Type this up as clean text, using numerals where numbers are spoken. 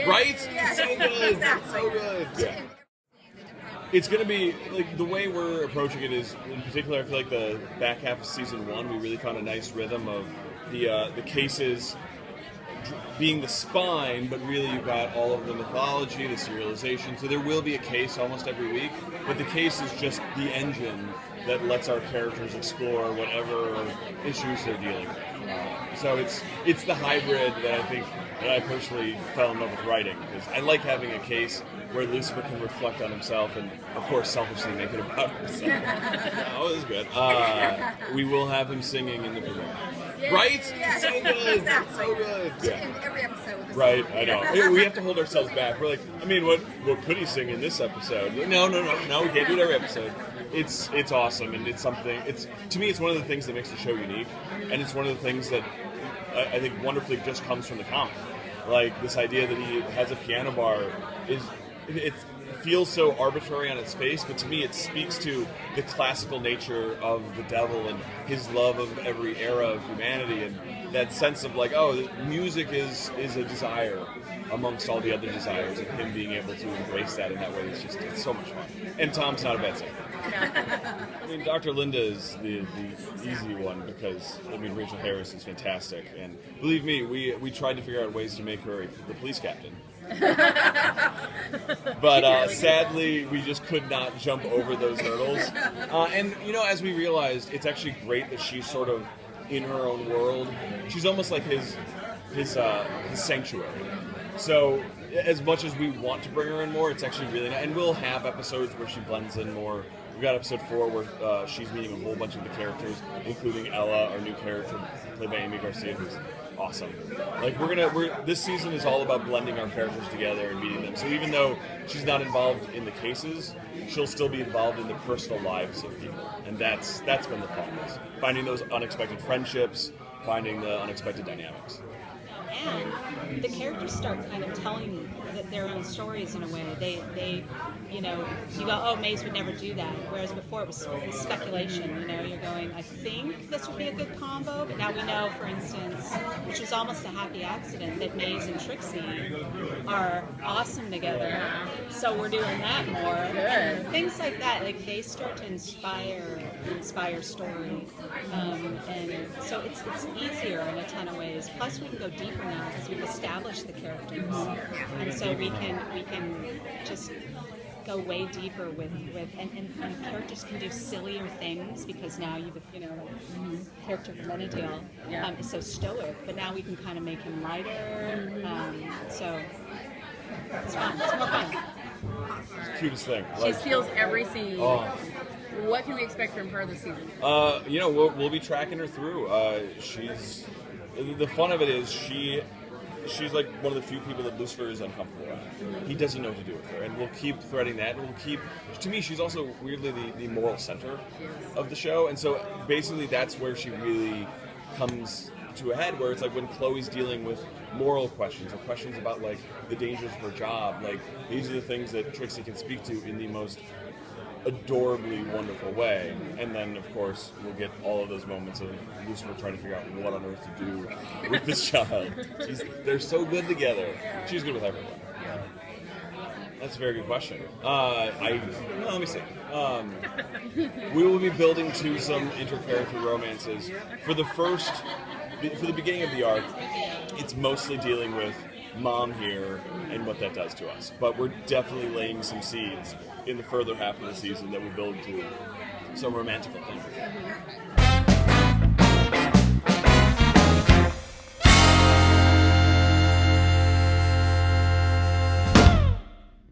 Right? Yes. So good. Exactly. So good. Yeah. It's going to be, like, the way we're approaching it is, in particular, I feel like the back half of season 1, we really found a nice rhythm of the cases being the spine, but really you've got all of the mythology, the serialization. So there will be a case almost every week, but the case is just the engine that lets our characters explore whatever issues they're dealing with. So it's the hybrid that I personally fell in love with writing, because I like having a case where Lucifer can reflect on himself and, of course, selfishly make it about himself. Oh, this is good. We will have him singing in the premiere. Yeah. Right? Yes. So good. Exactly. So good. Yeah. In every episode with the Right, song. I know. We have to hold ourselves back. We're like, I mean, what could he sing in this episode? No, we can't do it every episode. It's awesome, and it's something. To me, it's one of the things that makes the show unique, and it's one of the things that I think wonderfully just comes from the comic. Like, this idea that he has a piano bar it feels so arbitrary on its face, but to me it speaks to the classical nature of the devil and his love of every era of humanity, and that sense of like, oh, music is a desire amongst all the other desires, and him being able to embrace that in that way is just, it's so much fun. And Tom's not a bad singer. I mean, Dr. Linda is the easy one, because, I mean, Rachel Harris is fantastic, and believe me, we tried to figure out ways to make her the police captain. But sadly, we just could not jump over those hurdles. And, you know, as we realized, it's actually great that she's sort of in her own world. She's almost like his sanctuary. So as much as we want to bring her in more, it's actually really nice. And we'll have episodes where she blends in more. We've got episode 4 where she's meeting a whole bunch of the characters, including Ella, our new character, played by Amy Garcia, who's awesome. Like, this season is all about blending our characters together and meeting them. So even though she's not involved in the cases, she'll still be involved in the personal lives of people. And that's been the fun, is finding those unexpected friendships, finding the unexpected dynamics. And the characters start kind of telling their own stories in a way. They you know, you go, oh, Maze would never do that. Whereas before it was speculation. You know, you're going, I think this would be a good combo. But now we know, for instance, which is almost a happy accident, that Maze and Trixie are awesome together. So we're doing that more. And things like that. Like, they start to inspire story. And so it's easier in a ton of ways. Plus, we can go deeper now because we've established the characters, and so we can just go way deeper with and characters can do sillier things because now character Menadil is so stoic, but now we can kind of make him lighter. So it's fun. It's more fun. It's the cutest thing. She steals every scene. Oh. What can we expect from her this season? You know, we'll be tracking her through. The fun of it is she's like one of the few people that Lucifer is uncomfortable around. He doesn't know what to do with her, and we'll keep threading that, and to me, she's also weirdly the moral center of the show, and so basically that's where she really comes to a head, where it's like when Chloe's dealing with moral questions or questions about like the dangers of her job, like these are the things that Trixie can speak to in the most adorably wonderful way. And then, of course, we'll get all of those moments of Lucifer trying to figure out what on earth to do with this child. They're so good together. She's good with everyone. That's a very good question. Let me see. We will be building to some inter-character romances. For the beginning of the arc, it's mostly dealing with Mom here and what that does to us. But we're definitely laying some seeds in the further half of the season that will build to some romantic things.